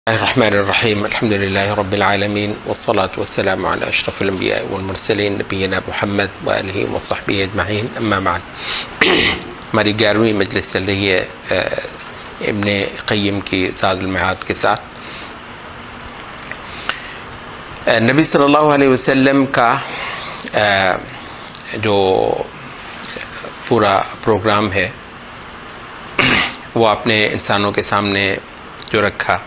الرحمن الرحیم الحمد للہ رب العالمین والصلاة والسلام علی اشرف الانبیاء والمرسلین نبینا محمد وآلہ وصحبہ اجمعین اما بعد. ہماری 11ویں مجلس چل رہی ہے ابن قیم کی زاد المعاد کے ساتھ. نبی صلی اللہ علیہ وسلم کا جو پورا پروگرام ہے وہ آپ نے انسانوں کے سامنے جو رکھا،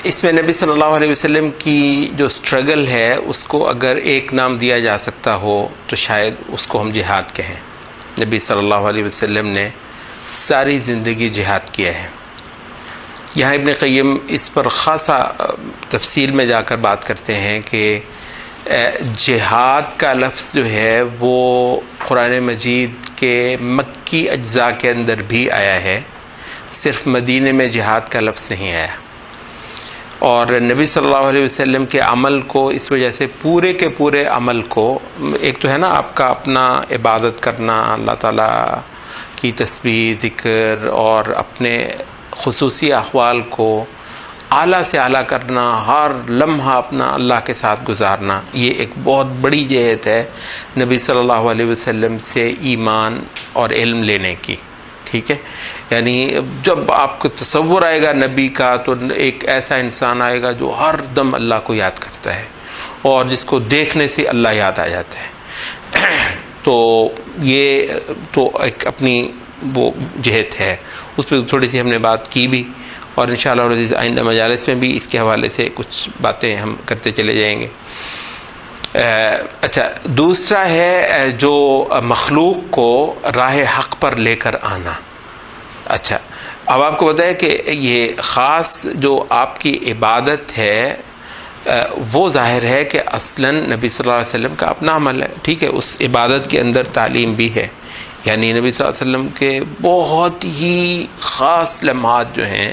اس میں نبی صلی اللہ علیہ وسلم کی جو سٹرگل ہے اس کو اگر ایک نام دیا جا سکتا ہو تو شاید اس کو ہم جہاد کہیں. نبی صلی اللہ علیہ وسلم نے ساری زندگی جہاد کیا ہے. یہاں ابن قیم اس پر خاصا تفصیل میں جا کر بات کرتے ہیں کہ جہاد کا لفظ جو ہے وہ قرآن مجید کے مکی اجزاء کے اندر بھی آیا ہے، صرف مدینے میں جہاد کا لفظ نہیں آیا. اور نبی صلی اللہ علیہ وسلم کے عمل کو اس وجہ سے پورے کے پورے عمل کو، ایک تو ہے نا آپ کا اپنا عبادت کرنا، اللہ تعالیٰ کی تسبیح ذکر اور اپنے خصوصی احوال کو اعلیٰ سے اعلیٰ کرنا، ہر لمحہ اپنا اللہ کے ساتھ گزارنا، یہ ایک بہت بڑی جہت ہے نبی صلی اللہ علیہ وسلم سے ایمان اور علم لینے کی. ٹھیک ہے، یعنی جب آپ کو تصور آئے گا نبی کا تو ایک ایسا انسان آئے گا جو ہر دم اللہ کو یاد کرتا ہے اور جس کو دیکھنے سے اللہ یاد آ جاتا ہے. تو یہ تو ایک اپنی وہ جہت ہے، اس پہ تھوڑی سی ہم نے بات کی بھی، اور انشاءاللہ آئندہ مجالس میں بھی اس کے حوالے سے کچھ باتیں ہم کرتے چلے جائیں گے. اچھا، دوسرا ہے جو مخلوق کو راہ حق پر لے کر آنا. اچھا، اب آپ کو بتایا کہ یہ خاص جو آپ کی عبادت ہے وہ ظاہر ہے کہ اصلاً نبی صلی اللہ علیہ وسلم کا اپنا عمل ہے. ٹھیک ہے، اس عبادت کے اندر تعلیم بھی ہے، یعنی نبی صلی اللہ علیہ وسلم کے بہت ہی خاص لمحات جو ہیں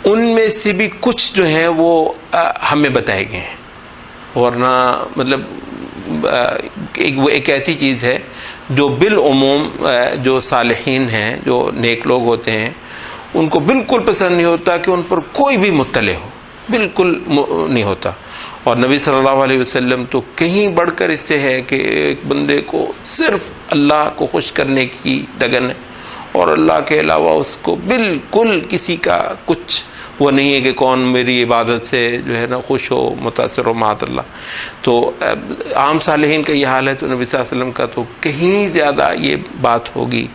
ان میں سے بھی کچھ جو ہیں وہ ہمیں بتائے گئے ہیں، ورنہ مطلب وہ ایک ایسی چیز ہے جو بالعموم جو صالحین ہیں، جو نیک لوگ ہوتے ہیں، ان کو بالکل پسند نہیں ہوتا کہ ان پر کوئی بھی مطلع ہو، بالکل نہیں ہوتا. اور نبی صلی اللہ علیہ وسلم تو کہیں بڑھ کر اس سے ہے کہ ایک بندے کو صرف اللہ کو خوش کرنے کی لگن ہے اور اللہ کے علاوہ اس کو بالکل کسی کا کچھ وہ نہیں ہے کہ کون میری عبادت سے جو ہے نا خوش ہو، متاثر ہو معاذ اللہ. تو عام صالحین کا یہ حال ہے، تو نبی صلی اللہ علیہ وسلم کا تو کہیں زیادہ یہ بات ہوگی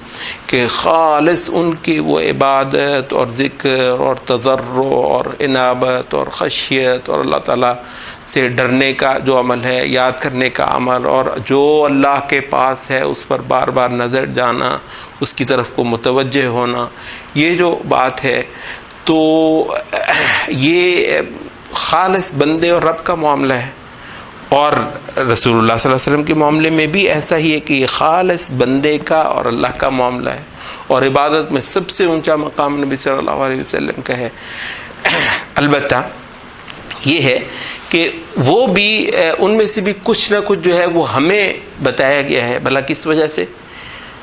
کہ خالص ان کی وہ عبادت اور ذکر اور تضرع اور انابت اور خشیت اور اللہ تعالیٰ سے ڈرنے کا جو عمل ہے، یاد کرنے کا عمل، اور جو اللہ کے پاس ہے اس پر بار بار نظر جانا، اس کی طرف کو متوجہ ہونا، یہ جو بات ہے تو یہ خالص بندے اور رب کا معاملہ ہے. اور رسول اللہ صلی اللہ علیہ وسلم کے معاملے میں بھی ایسا ہی ہے کہ یہ خالص بندے کا اور اللہ کا معاملہ ہے، اور عبادت میں سب سے اونچا مقام نبی صلی اللہ علیہ وسلم کا ہے. البتہ یہ ہے کہ وہ بھی ان میں سے بھی کچھ نہ کچھ جو ہے وہ ہمیں بتایا گیا ہے. بھلا کس وجہ سے؟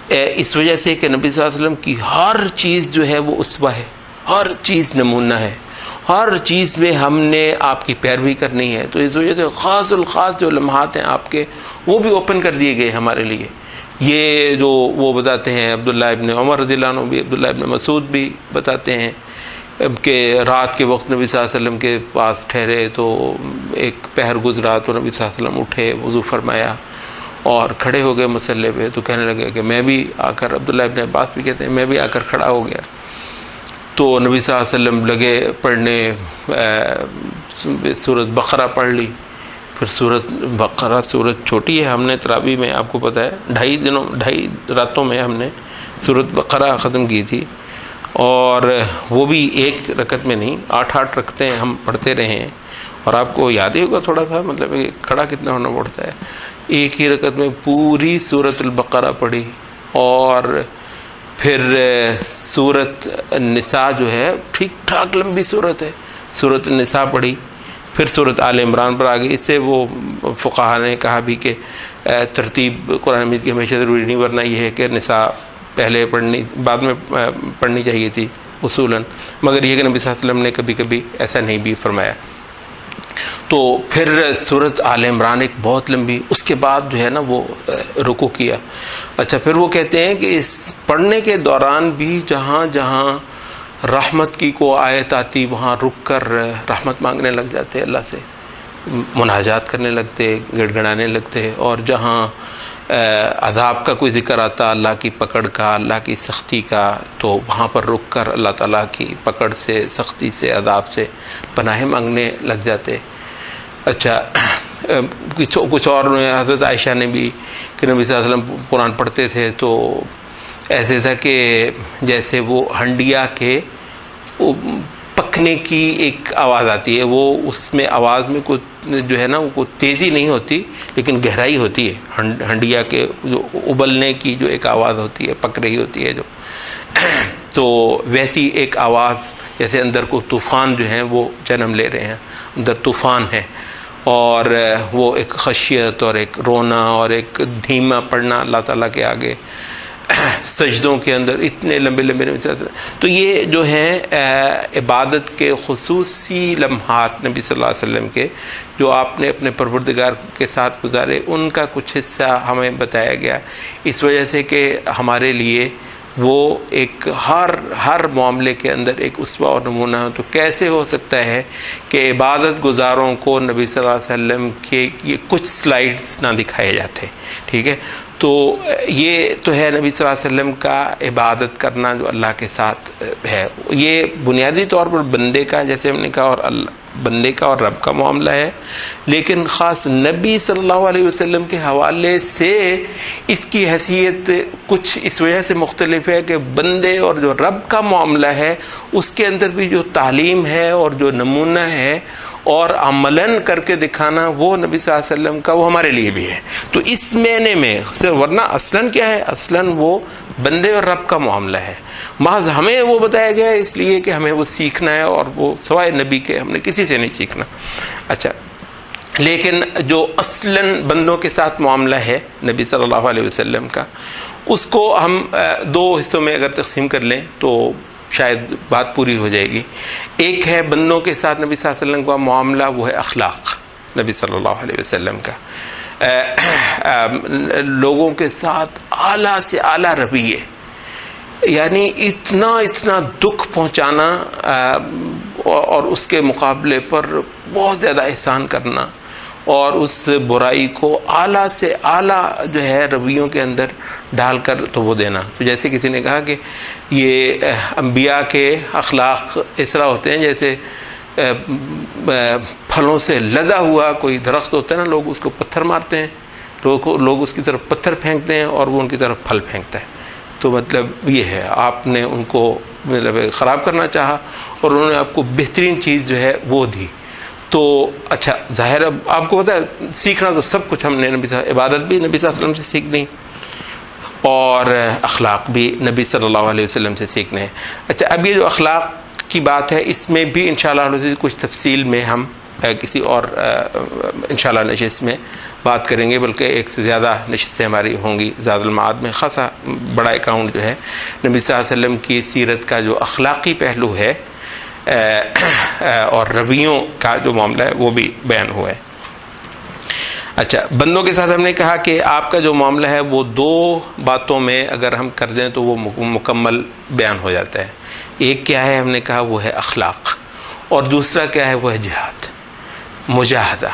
اس وجہ سے کہ نبی صلی اللہ علیہ وسلم کی ہر چیز جو ہے وہ اسوہ ہے، ہر چیز نمونہ ہے، ہر چیز میں ہم نے آپ کی پیروی کرنی ہے. تو اس وجہ سے خاص الخاص جو لمحات ہیں آپ کے وہ بھی اوپن کر دیے گئے ہمارے لیے. یہ جو وہ بتاتے ہیں عبداللہ ابن عمر رضی اللہ عنہ بھی، عبداللہ ابن مسعود بھی بتاتے ہیں کہ رات کے وقت نبی صلی اللہ علیہ وسلم کے پاس ٹھہرے تو ایک پہر گزرا تو نبی صلی اللہ علیہ وسلم اٹھے، وضو فرمایا اور کھڑے ہو گئے مصلی پہ. تو کہنے لگے کہ میں بھی آ کر، عبداللہ ابن عباس بھی کہتے ہیں میں بھی آ کر کھڑا ہو گیا. تو نبی صلی اللہ علیہ وسلم لگے پڑھنے، سورۃ بقرہ پڑھ لی. پھر سورۃ بقرہ سورۃ چھوٹی ہے، ہم نے تراویح میں آپ کو پتہ ہے 2.5 راتوں میں ہم نے سورۃ بقرہ ختم کی تھی، اور وہ بھی ایک رکعت میں نہیں، 8 رکعتیں ہم پڑھتے رہے ہیں. اور آپ کو یاد ہی ہوگا تھوڑا سا، مطلب کھڑا کتنا ہونا پڑتا ہے. ایک ہی رکعت میں پوری سورۃ البقرہ پڑھی، اور پھر سورۃ النساء جو ہے ٹھیک ٹھاک لمبی سورت ہے، سورۃ النساء پڑھی. پھر سورۃ آل عمران پر آ گئی. اس سے وہ فقہا نے کہا بھی کہ ترتیب قرآن مجید کی ہمیشہ ضروری نہیں، ورنہ یہ ہے کہ نساء پہلے پڑھنی بعد میں پڑھنی چاہیے تھی، اصولاً، مگر یہ کہ نبی صلی اللہ علیہ وسلم نے کبھی کبھی ایسا نہیں بھی فرمایا. تو پھر سورۃ آل عمران ایک بہت لمبی، اس کے بعد جو ہے نا وہ رکوع کیا. اچھا پھر وہ کہتے ہیں کہ اس پڑھنے کے دوران بھی جہاں جہاں رحمت کی کو آیت آتی وہاں رک کر رحمت مانگنے لگ جاتے، اللہ سے مناجات کرنے لگتے، گڑ گڑانے لگتے. اور جہاں عذاب کا کوئی ذکر آتا، اللہ کی پکڑ کا، اللہ کی سختی کا، تو وہاں پر رک کر اللہ تعالیٰ کی پکڑ سے، سختی سے، عذاب سے پناہ مانگنے لگ جاتے. اچھا کچھ اور حضرت عائشہ نے بھی کہ نبی صلی اللہ علیہ وسلم قرآن پڑھتے تھے تو ایسے تھا کہ جیسے وہ ہنڈیا کے پکنے کی ایک آواز آتی ہے، وہ اس میں آواز میں کوئی جو ہے نا وہ کوئی تیزی نہیں ہوتی لیکن گہرائی ہوتی ہے. ہنڈیا کے جو ابلنے کی جو ایک آواز ہوتی ہے، پک رہی ہوتی ہے جو، تو ویسی ایک آواز جیسے اندر کو طوفان جو ہیں وہ جنم لے رہے ہیں، اندر طوفان ہے، اور وہ ایک خشیت اور ایک رونا اور ایک دھیما پڑنا اللہ تعالیٰ کے آگے سجدوں کے اندر اتنے لمبے لمبے. تو یہ جو ہیں عبادت کے خصوصی لمحات نبی صلی اللہ علیہ وسلم کے جو آپ نے اپنے پروردگار کے ساتھ گزارے، ان کا کچھ حصہ ہمیں بتایا گیا، اس وجہ سے کہ ہمارے لیے وہ ایک ہر معاملے کے اندر ایک اسوہ اور نمونہ. تو کیسے ہو سکتا ہے کہ عبادت گزاروں کو نبی صلی اللہ علیہ وسلم کے یہ کچھ سلائیڈز نہ دکھائے جاتے؟ ٹھیک ہے، تو یہ تو ہے نبی صلی اللہ علیہ وسلم کا عبادت کرنا جو اللہ کے ساتھ ہے. یہ بنیادی طور پر بندے کا، جیسے ہم نے کہا، اور بندے کا اور رب کا معاملہ ہے، لیکن خاص نبی صلی اللہ علیہ وسلم کے حوالے سے اس کی حیثیت کچھ اس وجہ سے مختلف ہے کہ بندے اور جو رب کا معاملہ ہے اس کے اندر بھی جو تعلیم ہے اور جو نمونہ ہے اور عملاً کر کے دکھانا وہ نبی صلی اللہ علیہ وسلم کا، وہ ہمارے لیے بھی ہے. تو اس معنی میں ورنہ اصلاً کیا ہے؟ اصلاً وہ بندے اور رب کا معاملہ ہے. محض ہمیں وہ بتایا گیا ہے اس لیے کہ ہمیں وہ سیکھنا ہے، اور وہ سوائے نبی کے ہم نے کسی سے نہیں سیکھنا. اچھا، لیکن جو اصلاً بندوں کے ساتھ معاملہ ہے نبی صلی اللہ علیہ وسلم کا، اس کو ہم دو حصوں میں اگر تقسیم کر لیں تو شاید بات پوری ہو جائے گی. ایک ہے بندوں کے ساتھ نبی صلی اللہ علیہ وسلم کا معاملہ، وہ ہے اخلاق نبی صلی اللہ علیہ وسلم کا، لوگوں کے ساتھ اعلیٰ سے اعلیٰ رویے، یعنی اتنا دکھ پہنچانا اور اس کے مقابلے پر بہت زیادہ احسان کرنا، اور اس برائی کو اعلیٰ سے اعلیٰ جو ہے رویوں کے اندر ڈال کر تو وہ دینا. تو جیسے کسی نے کہا کہ یہ انبیاء کے اخلاق اس طرح ہوتے ہیں جیسے پھلوں سے لدا ہوا کوئی درخت ہوتا ہے نا، لوگ اس کو پتھر مارتے ہیں، لوگ اس کی طرف پتھر پھینکتے ہیں اور وہ ان کی طرف پھل پھینکتا ہے. تو مطلب یہ ہے، آپ نے ان کو مطلب خراب کرنا چاہا اور انہوں نے آپ کو بہترین چیز جو ہے وہ دی. تو اچھا ظاہر اب آپ کو پتہ ہے سیکھنا تو سب کچھ ہم نے نبی صلی اللہ علیہ وسلم، عبادت بھی نبی صلی اللہ علیہ وسلم سے سیکھنی اور اخلاق بھی نبی صلی اللہ علیہ وسلم سے سیکھنے ہیں. اچھا، اب یہ جو اخلاق کی بات ہے اس میں بھی انشاءاللہ کچھ تفصیل میں ہم کسی اور انشاءاللہ نشست میں بات کریں گے، بلکہ ایک سے زیادہ نشستیں ہماری ہوں گی. زاد المعاد میں خاصا بڑا اکاؤنٹ جو ہے نبی صلی اللہ علیہ وسلم کی سیرت کا جو اخلاقی پہلو ہے اور رویوں کا جو معاملہ ہے وہ بھی بیان ہوا ہے. اچھا، بندوں کے ساتھ ہم نے کہا کہ آپ کا جو معاملہ ہے وہ دو باتوں میں اگر ہم کر دیں تو وہ مکمل بیان ہو جاتا ہے. ایک کیا ہے؟ ہم نے کہا وہ ہے اخلاق، اور دوسرا کیا ہے؟ وہ ہے جہاد، مجاہدہ.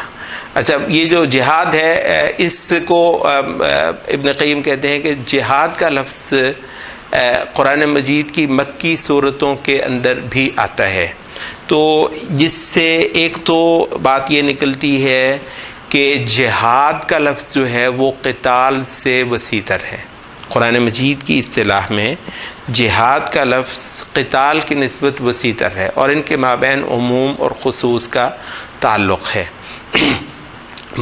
اچھا، یہ جو جہاد ہے اس کو ابن قیم کہتے ہیں کہ جہاد کا لفظ قرآن مجید کی مکی صورتوں کے اندر بھی آتا ہے. تو جس سے ایک تو بات یہ نکلتی ہے کہ جہاد کا لفظ جو ہے وہ قتال سے وسیع تر ہے. قرآن مجید کی اصطلاح میں جہاد کا لفظ قتال کی نسبت وسیع تر ہے، اور ان کے مابین عموم اور خصوص کا تعلق ہے.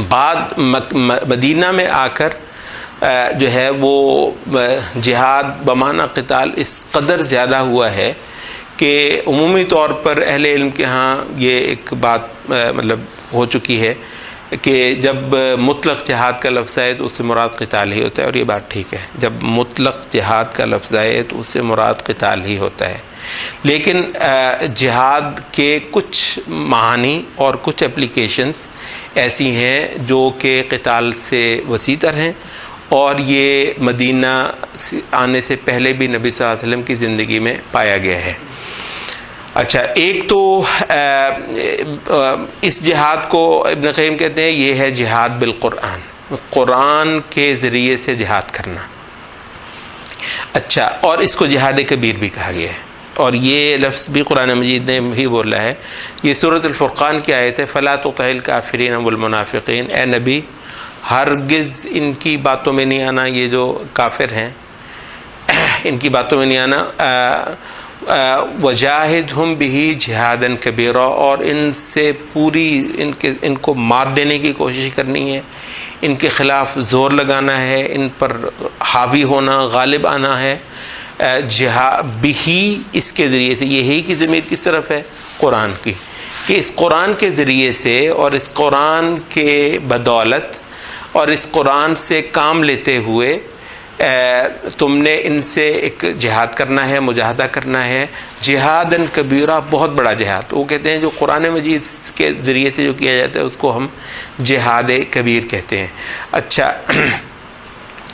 بعد مدینہ میں آ کر جو ہے وہ جہاد بمعنی قتال اس قدر زیادہ ہوا ہے کہ عمومی طور پر اہل علم کے ہاں یہ ایک بات مطلب ہو چکی ہے کہ جب مطلق جہاد کا لفظ آئے تو اس سے مراد قتال ہی ہوتا ہے. اور یہ بات ٹھیک ہے، جب مطلق جہاد کا لفظ آئے تو اس سے مراد قتال ہی ہوتا ہے. لیکن جہاد کے کچھ معانی اور کچھ اپلیکیشنز ایسی ہیں جو کہ قتال سے وسیع تر ہیں، اور یہ مدینہ آنے سے پہلے بھی نبی صلی اللہ علیہ وسلم کی زندگی میں پایا گیا ہے۔ اچھا، ایک تو اس جہاد کو ابن قیم کہتے ہیں یہ ہے جہاد بالقرآن، قرآن کے ذریعے سے جہاد کرنا۔ اچھا، اور اس کو جہاد کبیر بھی کہا گیا ہے، اور یہ لفظ بھی قرآن مجید نے ہی بولا ہے۔ یہ سورۃ الفرقان کی آیت ہے، فَلَا تُطِعِ الْكَافِرِينَ وَالْمُنَافِقِينَ، اے نبی ہرگز ان کی باتوں میں نہیں آنا، یہ جو کافر ہیں ان کی باتوں میں نہیں آنا۔ وَجَاهِدْهُمْ بِهِ جِهَادًا كَبِيرًا، اور ان سے پوری ان کو مار دینے کی کوشش کرنی ہے، ان کے خلاف زور لگانا ہے، ان پر حاوی ہونا، غالب آنا ہے۔ بِهِ اس کے ذریعے سے، یہی کی ضمیر کس طرف ہے؟ قرآن کی، کہ اس قرآن کے ذریعے سے اور اس قرآن کے بدولت اور اس قرآن سے کام لیتے ہوئے تم نے ان سے ایک جہاد کرنا ہے، مجاہدہ کرنا ہے، جہادن کبیرہ، بہت بڑا جہاد۔ وہ کہتے ہیں جو قرآن مجید کے ذریعے سے جو کیا جاتا ہے اس کو ہم جہاد کبیر کہتے ہیں۔ اچھا،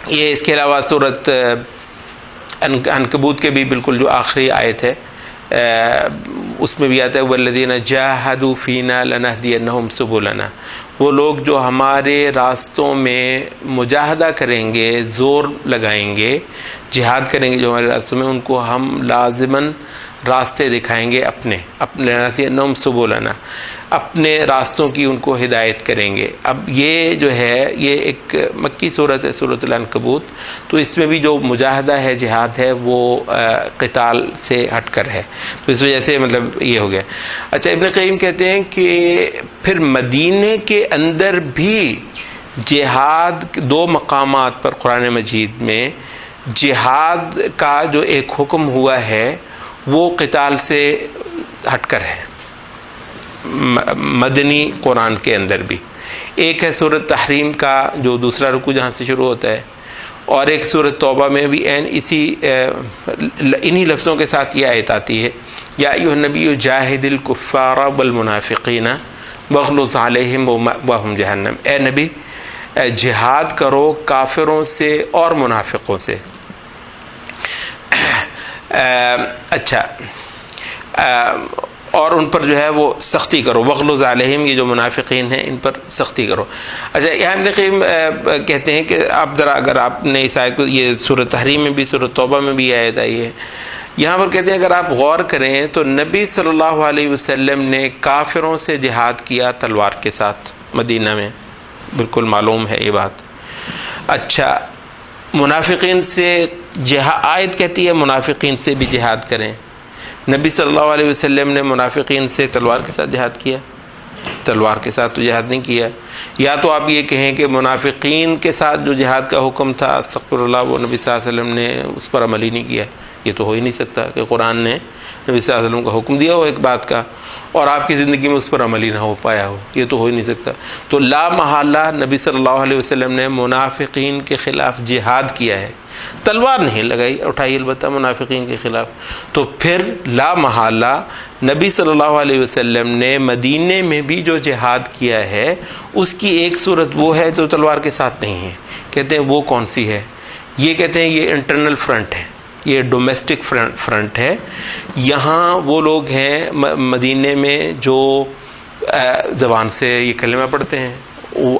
یہ اس کے علاوہ سورۃ عنکبوت کے بھی بالکل جو آخری آیت ہے اس میں بھی آتا ہے والذین جاہدوا فینا لنہدینہم سبلنا، وہ لوگ جو ہمارے راستوں میں مجاہدہ کریں گے، زور لگائیں گے، جہاد کریں گے جو ہمارے راستوں میں، ان کو ہم لازماً راستے دکھائیں گے، اپنے لنہدینہم سبلنا، اپنے راستوں کی ان کو ہدایت کریں گے۔ اب یہ جو ہے یہ ایک مکی صورت ہے، سورۃ العنکبوت، تو اس میں بھی جو مجاہدہ ہے، جہاد ہے، وہ قتال سے ہٹ کر ہے، تو اس وجہ سے مطلب یہ ہو گیا۔ اچھا، ابن قیم کہتے ہیں کہ پھر مدینے کے اندر بھی جہاد دو مقامات پر قرآن مجید میں جہاد کا جو ایک حکم ہوا ہے وہ قتال سے ہٹ کر ہے، مدنی قرآن کے اندر بھی۔ ایک ہے سورۃ تحریم کا جو دوسرا رکوع جہاں سے شروع ہوتا ہے، اور ایک سورۃ توبہ میں بھی انہی لفظوں کے ساتھ یہ آیت آتی ہے، یا ایھا النبی جاہد الکفار والمنافقین واغلظ علیہم ومأواہم جہنم، اے نبی جہاد کرو کافروں سے اور منافقوں سے۔ اچھا، اور ان پر جو ہے وہ سختی کرو، وغلظ علیہم، یہ جو منافقین ہیں ان پر سختی کرو۔ اچھا، یہاں ابن قیم کہتے ہیں کہ آپ ذرا اگر آپ نے اس آیت کو، یہ سورۃ تحریم میں بھی سورۃ توبہ میں بھی آیت آئی ہے، یہاں پر کہتے ہیں اگر آپ غور کریں تو نبی صلی اللہ علیہ وسلم نے کافروں سے جہاد کیا تلوار کے ساتھ مدینہ میں، بالکل معلوم ہے یہ بات۔ اچھا، منافقین سے آیت کہتی ہے منافقین سے بھی جہاد کریں، نبی صلی اللہ علیہ وسلم نے منافقین سے تلوار کے ساتھ جہاد کیا؟ تلوار کے ساتھ تو جہاد نہیں کیا۔ یا تو آپ یہ کہیں کہ منافقین کے ساتھ جو جہاد کا حکم تھا استغفر اللہ، وہ نبی صلی اللہ علیہ وسلم نے اس پر عمل ہی نہیں کیا۔ یہ تو ہو ہی نہیں سکتا کہ قرآن نے نبی صلی اللہ علیہ وسلم کا حکم دیا ہو ایک بات کا اور آپ کی زندگی میں اس پر عمل ہی نہ ہو پایا ہو، یہ تو ہو ہی نہیں سکتا۔ تو لا محالہ نبی صلی اللہ علیہ وسلم نے منافقین کے خلاف جہاد کیا ہے، تلوار نہیں لگائی اٹھائی البتہ منافقین کے خلاف۔ تو پھر لا محالہ نبی صلی اللہ علیہ وسلم نے مدینے میں بھی جو جہاد کیا ہے اس کی ایک صورت وہ ہے جو تلوار کے ساتھ نہیں ہے۔ کہتے ہیں وہ کون سی ہے؟ یہ کہتے ہیں یہ انٹرنل فرنٹ ہے، یہ ڈومیسٹک فرنٹ ہے۔ یہاں وہ لوگ ہیں مدینے میں جو زبان سے یہ کلمہ پڑھتے ہیں،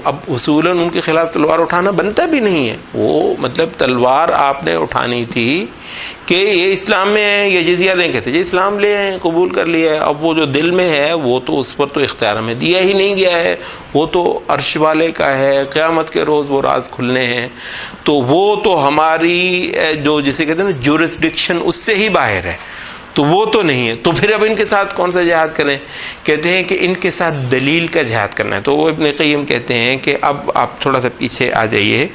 اب اصولاً ان کے خلاف تلوار اٹھانا بنتا بھی نہیں ہے۔ وہ مطلب تلوار آپ نے اٹھانی تھی کہ یہ اسلام میں ہے، یہ جزیہ دیں، کہتے ہیں اسلام لے آئے، قبول کر لیا ہے۔ اب وہ جو دل میں ہے وہ تو اس پر تو اختیار ہمیں دیا ہی نہیں گیا ہے، وہ تو عرش والے کا ہے، قیامت کے روز وہ راز کھلنے ہیں، تو وہ تو ہماری جو جسے کہتے ہیں نا جورسڈکشن، اس سے ہی باہر ہے، تو وہ تو نہیں ہے۔ تو پھر اب ان کے ساتھ کون سا جہاد کریں؟ کہتے ہیں کہ ان کے ساتھ دلیل کا جہاد کرنا ہے۔ تو وہ ابن قیم کہتے ہیں کہ اب آپ تھوڑا سا پیچھے آ جائیے،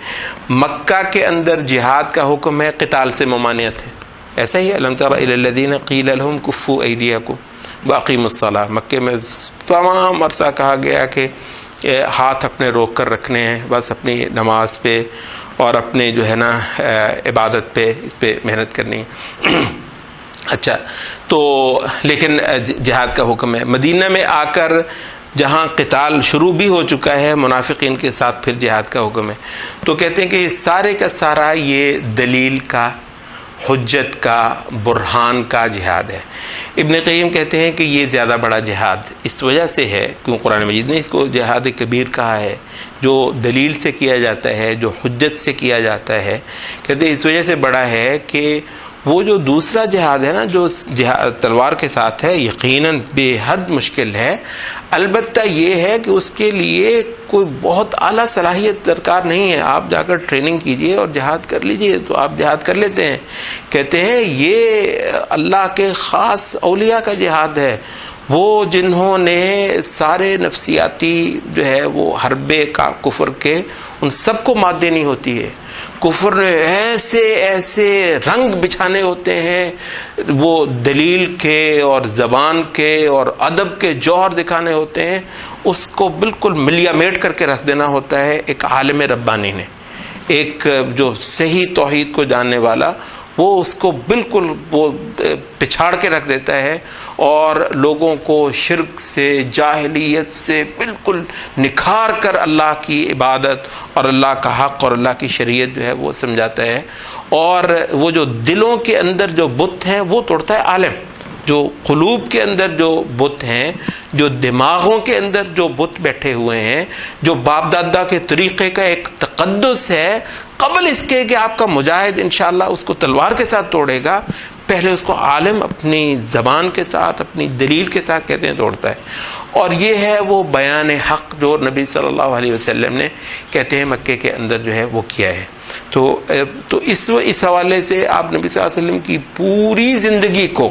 مکہ کے اندر جہاد کا حکم ہے، قتال سے ممانعت ہے، ایسا ہی الم تر الی الذین قیل لهم کفوا ایدیکم واقیموا الصلاۃ، مکے میں تمام عرصہ کہا گیا کہ ہاتھ اپنے روک کر رکھنے ہیں، بس اپنی نماز پہ اور اپنے جو ہے نا عبادت پہ، اس پہ محنت کرنی ہے۔ اچھا، تو لیکن جہاد کا حکم ہے۔ مدینہ میں آ کر جہاں قتال شروع بھی ہو چکا ہے منافقین کے ساتھ، پھر جہاد کا حکم ہے۔ تو کہتے ہیں کہ سارے کا سارا یہ دلیل کا، حجت کا، برہان کا جہاد ہے۔ ابن قیم کہتے ہیں کہ یہ زیادہ بڑا جہاد اس وجہ سے ہے کیوں قرآن مجید نے اس کو جہاد کبیر کہا ہے، جو دلیل سے کیا جاتا ہے، جو حجت سے کیا جاتا ہے۔ کہتے ہیں اس وجہ سے بڑا ہے کہ وہ جو دوسرا جہاد ہے نا، جو تلوار کے ساتھ ہے، یقیناً بے حد مشکل ہے۔ البتہ یہ ہے کہ اس کے لیے کوئی بہت اعلیٰ صلاحیت درکار نہیں ہے، آپ جا کر ٹریننگ کیجئے اور جہاد کر لیجئے تو آپ جہاد کر لیتے ہیں۔ کہتے ہیں یہ اللہ کے خاص اولیاء کا جہاد ہے، وہ جنہوں نے سارے نفسیاتی جو ہے وہ حربے کا کفر کے ان سب کو مات دینی ہوتی ہے۔ کفر نے ایسے ایسے رنگ بچھانے ہوتے ہیں، وہ دلیل کے اور زبان کے اور ادب کے جوہر دکھانے ہوتے ہیں، اس کو بالکل ملیا میٹ کر کے رکھ دینا ہوتا ہے ایک عالم ربانی نے، ایک جو صحیح توحید کو جاننے والا، وہ اس کو بالکل وہ پچھاڑ کے رکھ دیتا ہے اور لوگوں کو شرک سے، جاہلیت سے بالکل نکھار کر اللہ کی عبادت اور اللہ کا حق اور اللہ کی شریعت جو ہے وہ سمجھاتا ہے۔ اور وہ جو دلوں کے اندر جو بت ہیں وہ توڑتا ہے عالم، جو قلوب کے اندر جو بت ہیں، جو دماغوں کے اندر جو بت بیٹھے ہوئے ہیں، جو باپ دادا کے طریقے کا ایک تقدس ہے، قبل اس کے کہ آپ کا مجاہد انشاءاللہ اس کو تلوار کے ساتھ توڑے گا، پہلے اس کو عالم اپنی زبان کے ساتھ، اپنی دلیل کے ساتھ کہتے ہیں توڑتا ہے۔ اور یہ ہے وہ بیان حق جو نبی صلی اللہ علیہ وسلم نے کہتے ہیں مکے کے اندر جو ہے وہ کیا ہے۔ تو اس حوالے سے آپ نبی صلی اللہ علیہ وسلم کی پوری زندگی کو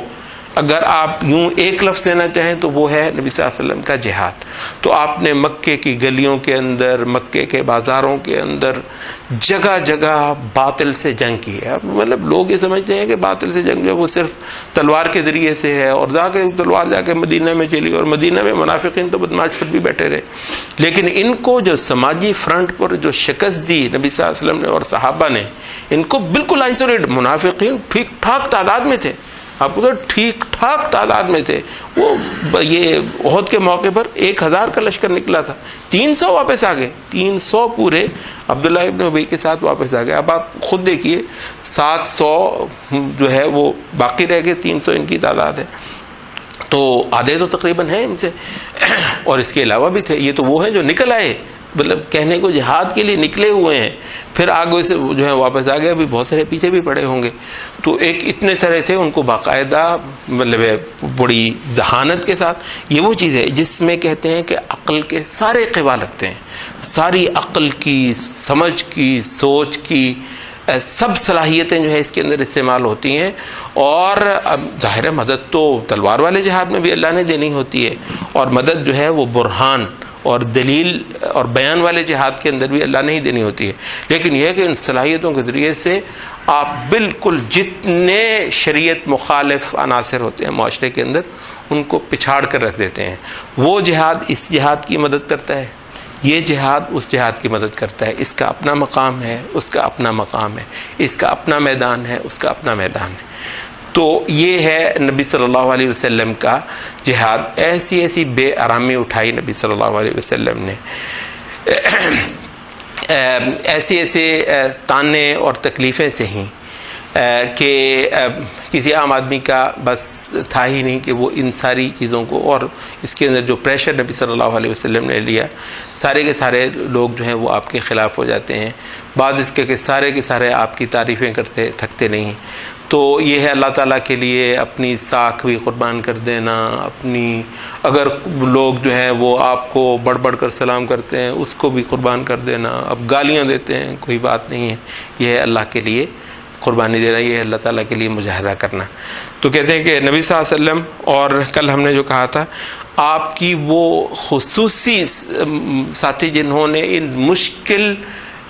اگر آپ یوں ایک لفظ دینا چاہیں تو وہ ہے نبی صلی اللہ علیہ وسلم کا جہاد۔ تو آپ نے مکے کی گلیوں کے اندر، مکے کے بازاروں کے اندر جگہ جگہ باطل سے جنگ کی ہے۔ مطلب لوگ یہ سمجھتے ہیں کہ باطل سے جنگ جو وہ صرف تلوار کے ذریعے سے ہے، اور تلوار جا کے مدینہ میں چلی، اور مدینہ میں منافقین تو بدماش پر بھی بیٹھے رہے، لیکن ان کو جو سماجی فرنٹ پر جو شکست دی نبی صلی اللہ علیہ وسلم نے اور صحابہ نے، ان کو بالکل آئسولیٹ، منافقین ٹھیک ٹھاک تعداد میں تھے، آپ کو ٹھیک ٹھاک تعداد میں تھے۔ وہ یہ احد کے موقع پر 1000 کا لشکر نکلا تھا، 300 واپس آ گئے، 300 پورے عبداللہ ابن ابی کے ساتھ واپس آ گئے۔ اب آپ خود دیکھیے 700 جو ہے وہ باقی رہ گئے، 300 ان کی تعداد ہے، تو آدھے تو تقریباً ہیں ان سے، اور اس کے علاوہ بھی تھے۔ یہ تو وہ ہیں جو نکل آئے، مطلب کہنے کو جہاد کے لیے نکلے ہوئے ہیں، پھر آگے سے جو ہے واپس آ گئے، ابھی بہت سارے پیچھے بھی پڑے ہوں گے۔ تو ایک اتنے سارے تھے، ان کو باقاعدہ مطلب بڑی ذہانت کے ساتھ، یہ وہ چیز ہے جس میں کہتے ہیں کہ عقل کے سارے قوا لگتے ہیں، ساری عقل کی، سمجھ کی، سوچ کی سب صلاحیتیں جو ہے اس کے اندر استعمال ہوتی ہیں۔ اور ظاہر مدد تو تلوار والے جہاد میں بھی اللہ نے دینی ہوتی ہے، اور مدد جو ہے وہ برہان اور دلیل اور بیان والے جہاد کے اندر بھی اللہ نے ہی دینی ہوتی ہے۔ لیکن یہ ہے کہ ان صلاحیتوں کے ذریعے سے آپ بالکل جتنے شریعت مخالف عناصر ہوتے ہیں معاشرے کے اندر، ان کو پچھاڑ کر رکھ دیتے ہیں۔ وہ جہاد اس جہاد کی مدد کرتا ہے، یہ جہاد اس جہاد کی مدد کرتا ہے۔ اس کا اپنا مقام ہے، اس کا اپنا مقام ہے، اس کا اپنا میدان ہے، اس کا اپنا میدان ہے۔ تو یہ ہے نبی صلی اللہ علیہ وسلم کا جہاد۔ ایسی ایسی بے آرامی اٹھائی نبی صلی اللہ علیہ وسلم نے، ایسے ایسے تانے اور تکلیفیں سہیں کہ کسی عام آدمی کا بس تھا ہی نہیں کہ وہ ان ساری چیزوں کو، اور اس کے اندر جو پریشر نبی صلی اللہ علیہ وسلم نے لیا، سارے کے سارے لوگ جو ہیں وہ آپ کے خلاف ہو جاتے ہیں، بعد اس کے سارے آپ کی تعریفیں کرتے تھکتے نہیں۔ تو یہ ہے اللہ تعالیٰ کے لیے اپنی ساکھ بھی قربان کر دینا، اپنی اگر لوگ جو ہیں وہ آپ کو بڑھ بڑھ کر سلام کرتے ہیں اس کو بھی قربان کر دینا، اب گالیاں دیتے ہیں کوئی بات نہیں ہے، یہ ہے اللہ کے لیے قربانی دینا، یہ ہے اللہ تعالیٰ کے لیے مجاہدہ کرنا۔ تو کہتے ہیں کہ نبی صلی اللہ علیہ وسلم، اور کل ہم نے جو کہا تھا آپ کی وہ خصوصی ساتھی جنہوں نے ان مشکل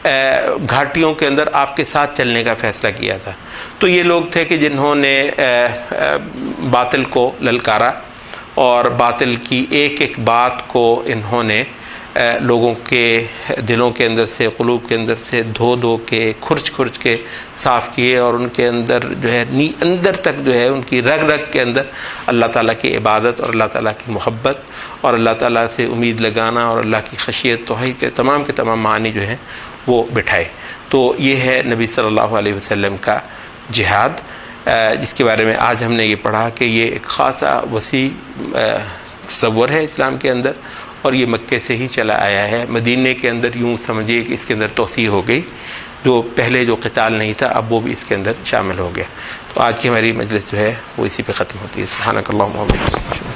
گھاٹیوں کے اندر آپ کے ساتھ چلنے کا فیصلہ کیا تھا، تو یہ لوگ تھے کہ جنہوں نے باطل کو للکارا اور باطل کی ایک ایک بات کو انہوں نے لوگوں کے دلوں کے اندر سے، قلوب کے اندر سے دھو کے، کھرچ کے صاف کیے، اور ان کے اندر جو ہے اندر تک جو ہے ان کی رگ کے اندر اللہ تعالیٰ کی عبادت اور اللہ تعالیٰ کی محبت اور اللہ تعالیٰ سے امید لگانا اور اللہ کی خشیت توحید کے تمام معنی جو ہیں وہ بٹھائے۔ تو یہ ہے نبی صلی اللہ علیہ وسلم کا جہاد، جس کے بارے میں آج ہم نے یہ پڑھا کہ یہ ایک خاصا وسیع تصور ہے اسلام کے اندر، اور یہ مکے سے ہی چلا آیا ہے۔ مدینے کے اندر یوں سمجھیے کہ اس کے اندر توسیع ہو گئی، جو پہلے جو قتال نہیں تھا اب وہ بھی اس کے اندر شامل ہو گیا۔ تو آج کی ہماری مجلس جو ہے وہ اسی پہ ختم ہوتی ہے۔ سبحانک اللہم و بحمدک۔